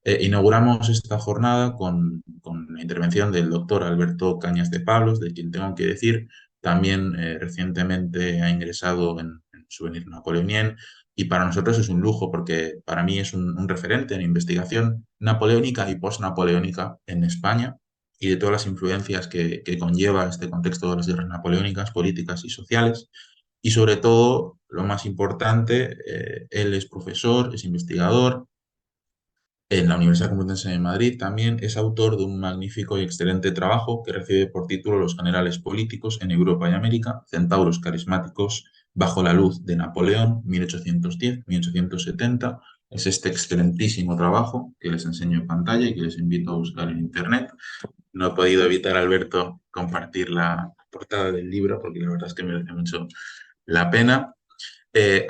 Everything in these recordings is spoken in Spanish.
Inauguramos esta jornada con la intervención del doctor Alberto Cañas de Pablos, de quien tengo que decir, también recientemente ha ingresado en Souvenir Napoleonien, y para nosotros es un lujo porque para mí es un referente en investigación napoleónica y postnapoleónica en España y de todas las influencias que conlleva este contexto de las guerras napoleónicas, políticas y sociales. Y sobre todo, lo más importante, él es profesor, es investigador en la Universidad Complutense de Madrid. También es autor de un magnífico y excelente trabajo que recibe por título Los generales políticos en Europa y América, centauros carismáticos bajo la luz de Napoleón, 1810-1870. Es este excelentísimo trabajo que les enseño en pantalla y que les invito a buscar en internet. No he podido evitar, Alberto, compartir la portada del libro porque la verdad es que merece mucho la pena.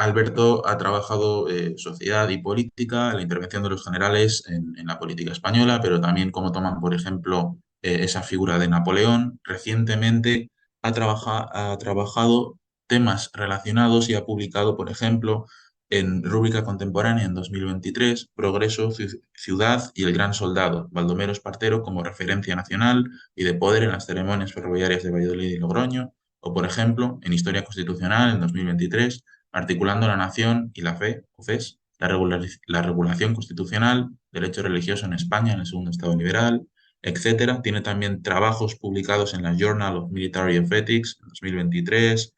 Alberto ha trabajado sociedad y política, la intervención de los generales en la política española, pero también cómo toman, por ejemplo, esa figura de Napoleón. Recientemente ha trabajado temas relacionados y ha publicado, por ejemplo, en Rúbrica Contemporánea en 2023, Progreso, Ciudad y el Gran Soldado, Baldomero Espartero como referencia nacional y de poder en las ceremonias ferroviarias de Valladolid y Logroño, o por ejemplo, en Historia Constitucional en 2023, articulando la nación y la fe, o FES, la regulación constitucional, derecho religioso en España en el segundo Estado liberal, etcétera. Tiene también trabajos publicados en la Journal of Military Ethics en 2023,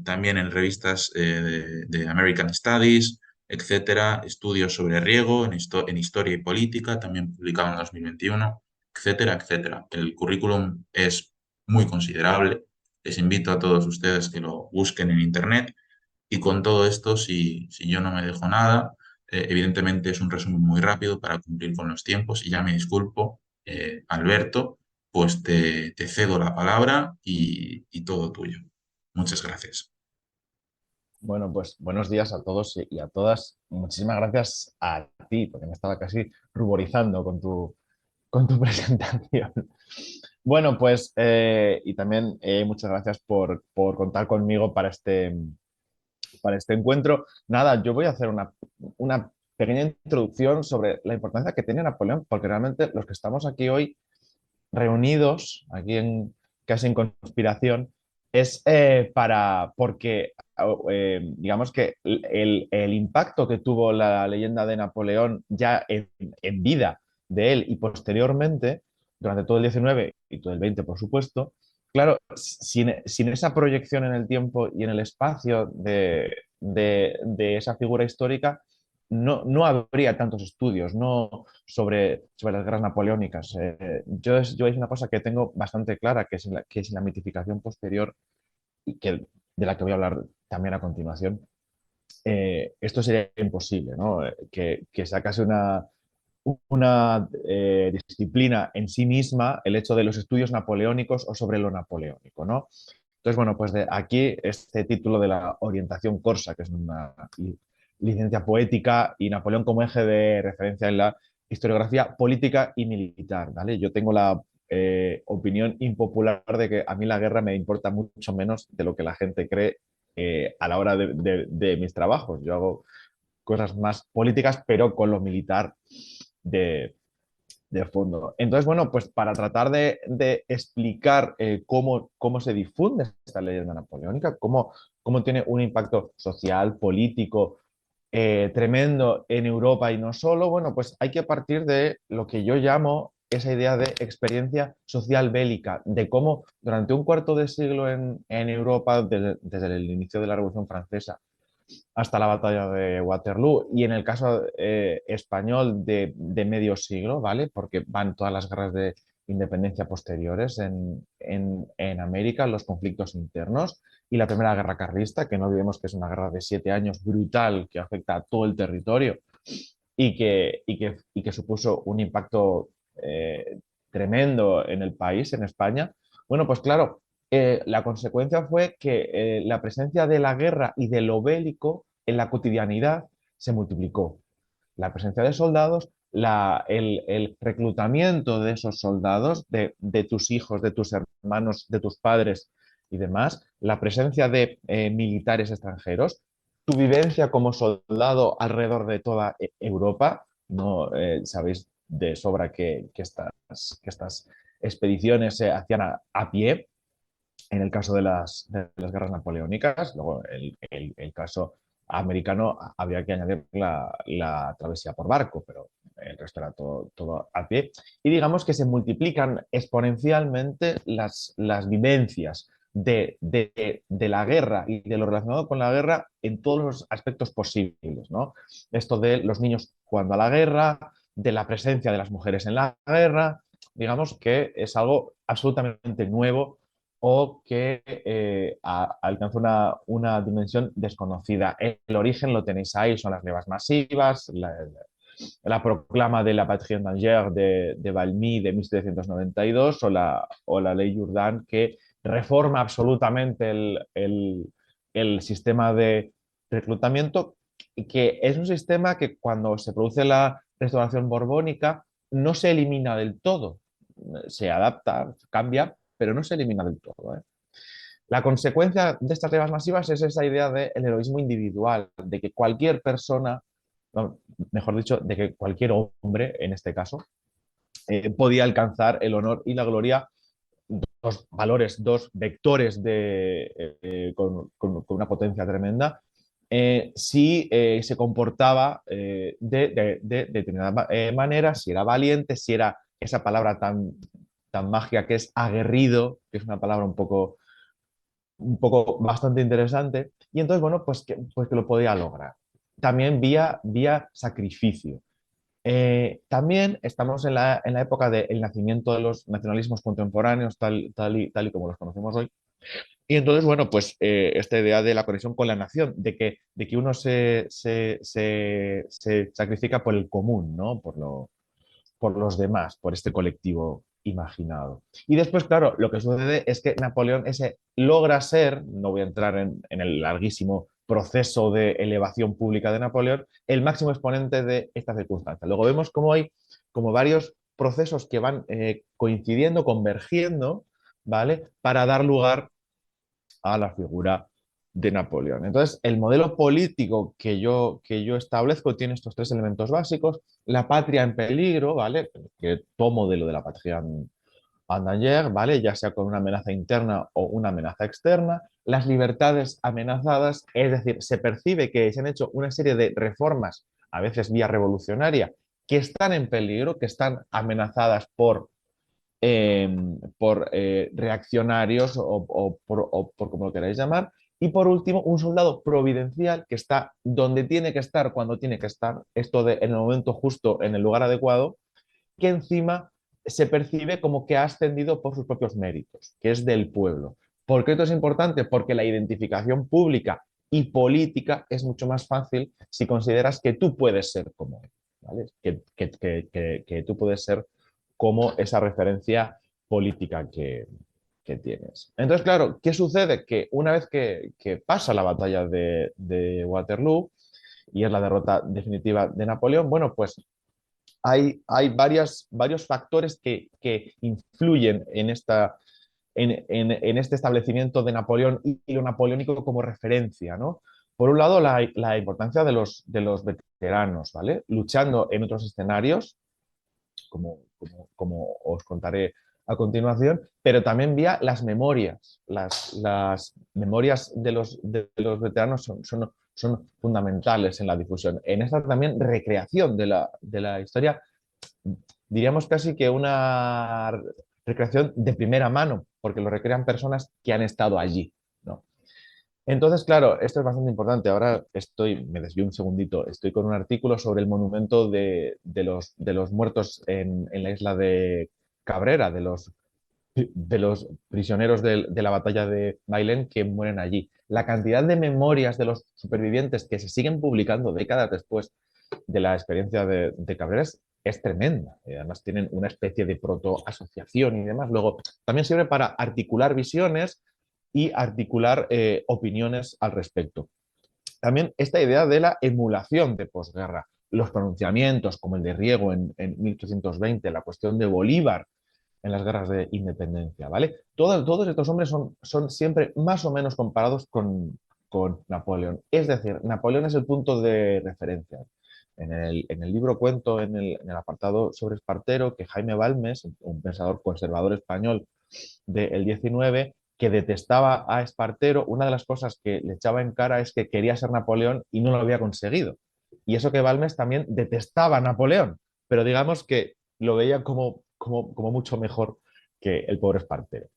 también en revistas de American Studies, etcétera. Estudios sobre riego en historia y política, también publicado en 2021, etcétera, etcétera. El currículum es muy considerable. Les invito a todos ustedes que lo busquen en Internet y con todo esto, si yo no me dejo nada, evidentemente es un resumen muy rápido para cumplir con los tiempos y ya me disculpo, Alberto, pues te cedo la palabra y todo tuyo. Muchas gracias. Bueno, pues buenos días a todos y a todas. Muchísimas gracias a ti, porque me estaba casi ruborizando con tu presentación. Bueno, pues y también muchas gracias por contar conmigo para este encuentro. Nada, yo voy a hacer una pequeña introducción sobre la importancia que tiene Napoleón, porque realmente los que estamos aquí hoy reunidos, aquí en casi en conspiración, es porque digamos que el impacto que tuvo la leyenda de Napoleón ya en vida de él y posteriormente, durante todo el 19 y todo el 20, por supuesto, claro, sin esa proyección en el tiempo y en el espacio de esa figura histórica, no habría tantos estudios sobre las guerras napoleónicas. Yo es una cosa que tengo bastante clara, que es la mitificación posterior y de la que voy a hablar también a continuación. Esto sería imposible, ¿no? Que sacase una disciplina en sí misma el hecho de los estudios napoleónicos o sobre lo napoleónico, ¿no? Entonces, bueno, pues de aquí este título de la orientación corsa, que es una licencia poética, y Napoleón como eje de referencia en la historiografía política y militar, ¿vale? Yo tengo la opinión impopular de que a mí la guerra me importa mucho menos de lo que la gente cree a la hora de mis trabajos. Yo hago cosas más políticas, pero con lo militar de, de fondo. Entonces, bueno, pues para tratar de explicar cómo se difunde esta leyenda napoleónica, cómo tiene un impacto social, político, tremendo en Europa y no solo, bueno, pues hay que partir de lo que yo llamo esa idea de experiencia social bélica, de cómo durante un cuarto de siglo en Europa, desde el inicio de la Revolución Francesa, hasta la batalla de Waterloo y en el caso español de medio siglo, ¿vale? Porque van todas las guerras de independencia posteriores en América, los conflictos internos y la Primera Guerra Carlista, que no olvidemos que es una guerra de 7 años brutal que afecta a todo el territorio y que supuso un impacto tremendo en el país, en España. Bueno, pues claro, la consecuencia fue que la presencia de la guerra y de lo bélico en la cotidianidad se multiplicó. La presencia de soldados, el reclutamiento de esos soldados, de tus hijos, de tus hermanos, de tus padres y demás, la presencia de militares extranjeros, tu vivencia como soldado alrededor de toda Europa, ¿no? Sabéis de sobra que estas expediciones se hacían a pie en el caso de las guerras napoleónicas. Luego, el caso americano habría que añadir la travesía por barco, pero el resto era todo a pie. Y digamos que se multiplican exponencialmente las vivencias de la guerra y de lo relacionado con la guerra en todos los aspectos posibles, ¿no? Esto de los niños jugando a la guerra, de la presencia de las mujeres en la guerra, digamos que es algo absolutamente nuevo o que alcanza una dimensión desconocida. El origen lo tenéis ahí, son las levas masivas, la proclama de la Patrie d'Angers de Valmy de 1792 o la ley Jourdan que reforma absolutamente el sistema de reclutamiento, y que es un sistema que cuando se produce la restauración borbónica no se elimina del todo, se adapta, cambia, pero no se elimina del todo. La consecuencia de estas levas masivas es esa idea del heroísmo individual, de que cualquier persona, no, mejor dicho, de que cualquier hombre, en este caso, podía alcanzar el honor y la gloria, dos valores, dos vectores con una potencia tremenda, si se comportaba de determinada manera, si era valiente, si era esa palabra tan mágica que es aguerrido, que es una palabra un poco bastante interesante, y entonces, bueno, pues que lo podía lograr. También vía sacrificio. También estamos en la época del nacimiento de los nacionalismos contemporáneos, tal y como los conocemos hoy. Y entonces, bueno, pues esta idea de la conexión con la nación, de que uno se sacrifica por el común, ¿no? Por los demás, por este colectivo imaginado. Y después, claro, lo que sucede es que Napoleón logra ser, no voy a entrar en el larguísimo proceso de elevación pública de Napoleón, el máximo exponente de esta circunstancia. Luego vemos cómo hay como varios procesos que van coincidiendo, convergiendo, ¿vale? Para dar lugar a la figura de Napoleón. Entonces, el modelo político que yo establezco tiene estos tres elementos básicos: la patria en peligro, ¿vale? Que tomo de lo de la patria en Danger, ¿vale? Ya sea con una amenaza interna o una amenaza externa; las libertades amenazadas, es decir, se percibe que se han hecho una serie de reformas, a veces vía revolucionaria, que están en peligro, que están amenazadas por reaccionarios o por como lo queráis llamar. Y por último, un soldado providencial que está donde tiene que estar, cuando tiene que estar, esto de en el momento justo, en el lugar adecuado, que encima se percibe como que ha ascendido por sus propios méritos, que es del pueblo. ¿Por qué esto es importante? Porque la identificación pública y política es mucho más fácil si consideras que tú puedes ser como él, ¿vale? Que tú puedes ser como esa referencia política que tienes. Entonces, claro, ¿qué sucede? Que una vez que pasa la batalla de Waterloo y es la derrota definitiva de Napoleón, bueno, pues hay varios factores que influyen en este establecimiento de Napoleón y lo napoleónico como referencia, ¿no? Por un lado, la importancia de los veteranos, ¿vale? Luchando en otros escenarios, como os contaré a continuación, pero también vía las memorias. Las memorias de los veteranos son fundamentales en la difusión. En esta también recreación de la historia, diríamos casi que una recreación de primera mano, porque lo recrean personas que han estado allí, ¿no? Entonces, claro, esto es bastante importante. Ahora me desvío un segundito, estoy con un artículo sobre el monumento de los muertos en la isla de Cabrera, de los prisioneros de la batalla de Bailén que mueren allí. La cantidad de memorias de los supervivientes que se siguen publicando décadas después de la experiencia de Cabrera es tremenda. Además tienen una especie de protoasociación y demás. Luego, también sirve para articular visiones y articular opiniones al respecto. También esta idea de la emulación de posguerra, los pronunciamientos como el de Riego en 1820, la cuestión de Bolívar en las guerras de independencia, ¿vale? Todos estos hombres son siempre más o menos comparados con Napoleón. Es decir, Napoleón es el punto de referencia. En el libro cuento, en el apartado sobre Espartero, que Jaime Balmes, un pensador conservador español del 19, que detestaba a Espartero, una de las cosas que le echaba en cara es que quería ser Napoleón y no lo había conseguido. Y eso que Balmes también detestaba a Napoleón, pero digamos que lo veía como mucho mejor que el pobre Espartero.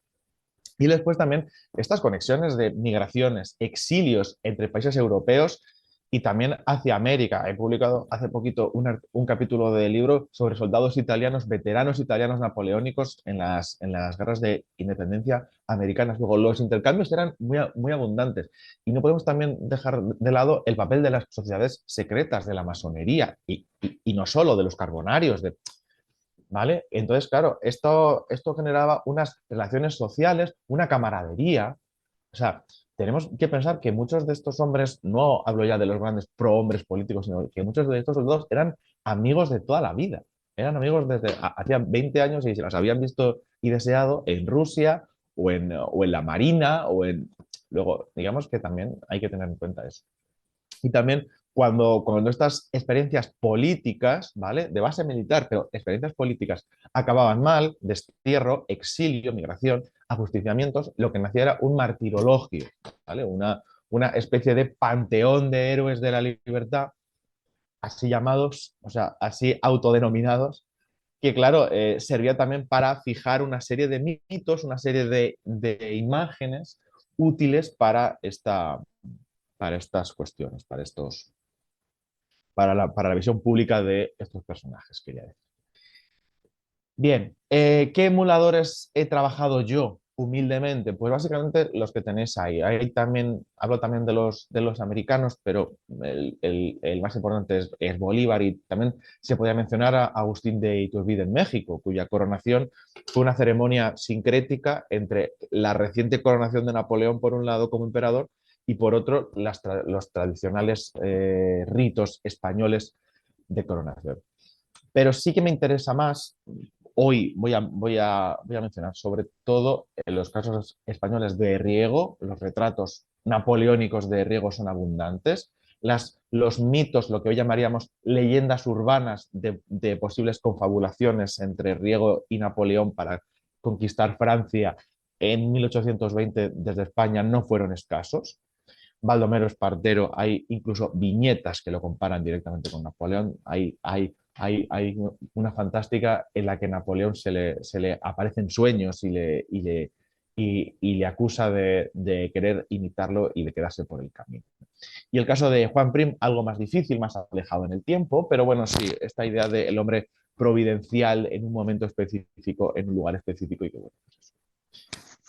Y después también estas conexiones de migraciones, exilios entre países europeos y también hacia América. He publicado hace poquito un capítulo del libro sobre soldados italianos, veteranos italianos napoleónicos en las guerras de independencia americanas. Luego, los intercambios eran muy abundantes y no podemos también dejar de lado el papel de las sociedades secretas de la masonería y no solo de los carbonarios, ¿vale? Entonces, claro, esto generaba unas relaciones sociales, una camaradería. O sea, tenemos que pensar que muchos de estos hombres, no hablo ya de los grandes prohombres políticos, sino que muchos de estos soldados eran amigos de toda la vida. Eran amigos desde hacía 20 años y se los habían visto y deseado en Rusia o en la Marina o en... Luego, digamos que también hay que tener en cuenta eso. Y también cuando estas experiencias políticas, ¿vale? De base militar, pero experiencias políticas acababan mal, destierro, exilio, migración, ajusticiamientos, lo que nacía era un martirologio, ¿vale? Una especie de panteón de héroes de la libertad, así llamados, o sea, así autodenominados, que claro, servía también para fijar una serie de mitos, una serie de imágenes útiles para estas cuestiones, para la visión pública de estos personajes, quería decir. Bien, ¿qué emuladores he trabajado yo humildemente? Pues básicamente los que tenéis ahí. Ahí también, hablo también de los americanos, pero el más importante es Bolívar y también se podría mencionar a Agustín de Iturbide en México, cuya coronación fue una ceremonia sincrética entre la reciente coronación de Napoleón por un lado como emperador y por otro los tradicionales ritos españoles de coronación. Pero sí que me interesa más, hoy voy a mencionar sobre todo en los casos españoles de Riego, los retratos napoleónicos de Riego son abundantes, los mitos, lo que hoy llamaríamos leyendas urbanas de posibles confabulaciones entre Riego y Napoleón para conquistar Francia en 1820 desde España no fueron escasos. Baldomero Espartero, hay incluso viñetas que lo comparan directamente con Napoleón. Hay una fantástica en la que Napoleón se le aparece en sueños y le acusa de querer imitarlo y de quedarse por el camino. Y el caso de Juan Prim, algo más difícil, más alejado en el tiempo, pero bueno, sí, esta idea del hombre providencial en un momento específico, en un lugar específico y que bueno, pues eso.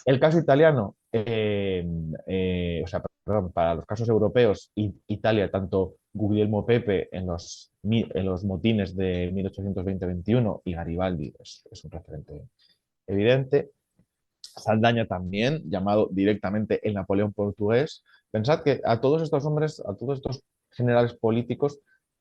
El caso italiano, o sea, perdón, para los casos europeos, Italia, tanto Guglielmo Pepe en los motines de 1820-21 y Garibaldi es un referente evidente. Saldaña también, llamado directamente el Napoleón portugués. Pensad que a todos estos hombres, a todos estos generales políticos,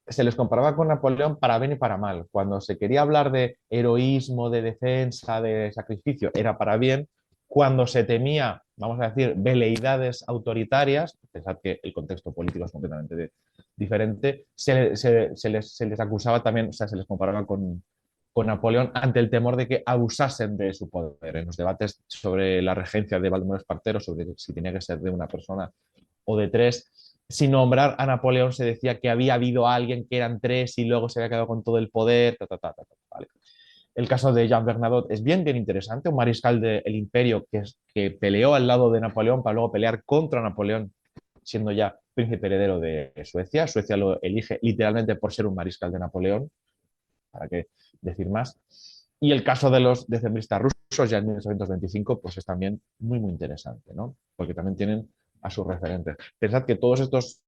se les comparaba con Napoleón para bien y para mal. Cuando se quería hablar de heroísmo, de defensa, de sacrificio, era para bien. Cuando se temía, vamos a decir, veleidades autoritarias, pensad que el contexto político es completamente diferente, se les acusaba también, o sea, se les comparaba con Napoleón ante el temor de que abusasen de su poder. En los debates sobre la regencia de Baldomero Espartero, sobre si tenía que ser de una persona o de tres, sin nombrar a Napoleón se decía que había habido alguien que eran tres y luego se había quedado con todo el poder. ¿Vale? El caso de Jean Bernadotte es bien interesante, un mariscal del imperio que peleó al lado de Napoleón para luego pelear contra Napoleón, siendo ya príncipe heredero de Suecia. Suecia lo elige literalmente por ser un mariscal de Napoleón, para qué decir más. Y el caso de los decembristas rusos, ya en 1825, pues es también muy interesante, ¿no? Porque también tienen a sus referentes. Pensad que todos estos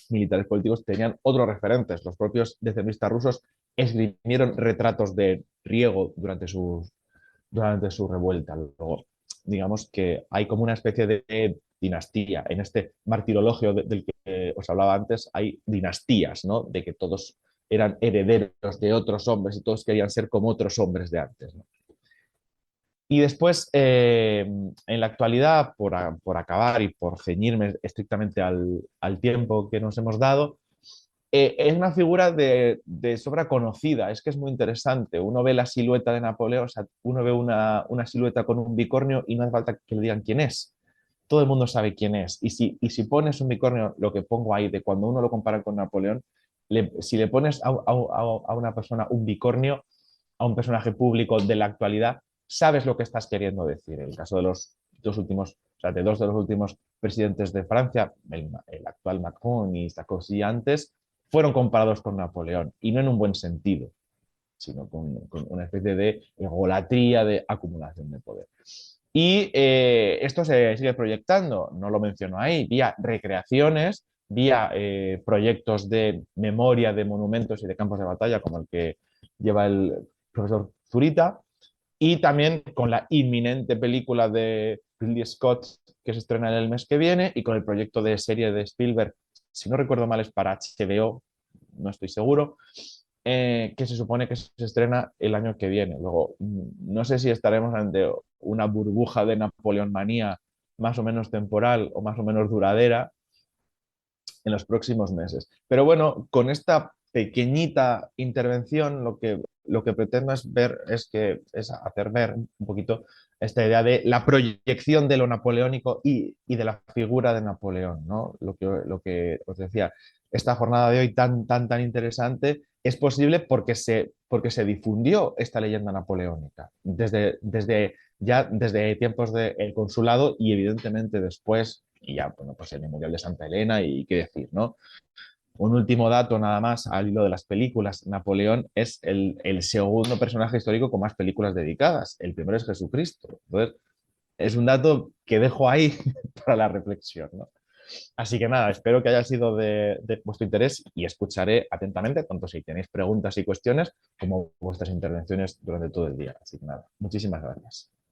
militares políticos tenían otros referentes. Los propios decembristas rusos esgrimieron retratos de Riego durante su revuelta. Luego, digamos que hay como una especie de dinastía. En este martirologio del que os hablaba antes, hay dinastías, ¿no? De que todos eran herederos de otros hombres y todos querían ser como otros hombres de antes, ¿no? Y después, en la actualidad, por acabar y por ceñirme estrictamente al tiempo que nos hemos dado, Es una figura de sobra conocida, es que es muy interesante. Uno ve la silueta de Napoleón, o sea, uno ve una silueta con un bicornio y no hace falta que le digan quién es. Todo el mundo sabe quién es. Y si pones un bicornio, lo que pongo ahí de cuando uno lo compara con Napoleón, si le pones a una persona un bicornio, a un personaje público de la actualidad, sabes lo que estás queriendo decir. En el caso de los dos últimos, o sea, de dos de los últimos presidentes de Francia, el actual Macron y Sarkozy antes, fueron comparados con Napoleón, y no en un buen sentido, sino con una especie de egolatría, de acumulación de poder. Y esto se sigue proyectando, no lo menciono ahí, vía recreaciones, vía proyectos de memoria de monumentos y de campos de batalla, como el que lleva el profesor Zurita, y también con la inminente película de Ridley Scott que se estrena el mes que viene y con el proyecto de serie de Spielberg, si no recuerdo mal es para HBO, no estoy seguro, que se supone que se estrena el año que viene. Luego, no sé si estaremos ante una burbuja de Napoleón manía más o menos temporal o más o menos duradera en los próximos meses. Pero bueno, con esta pequeñita intervención lo que pretendo es ver es hacer ver un poquito esta idea de la proyección de lo napoleónico y de la figura de Napoleón, ¿no? Lo que os decía, esta jornada de hoy tan interesante es posible porque se difundió esta leyenda napoleónica desde tiempos del consulado y evidentemente después, y ya, bueno, pues el Memorial de Santa Elena y qué decir, ¿no? Un último dato nada más al hilo de las películas. Napoleón es el segundo personaje histórico con más películas dedicadas. El primero es Jesucristo. Entonces, es un dato que dejo ahí para la reflexión, ¿no? Así que nada, espero que haya sido de vuestro interés y escucharé atentamente, tanto si tenéis preguntas y cuestiones como vuestras intervenciones durante todo el día. Así que nada, muchísimas gracias.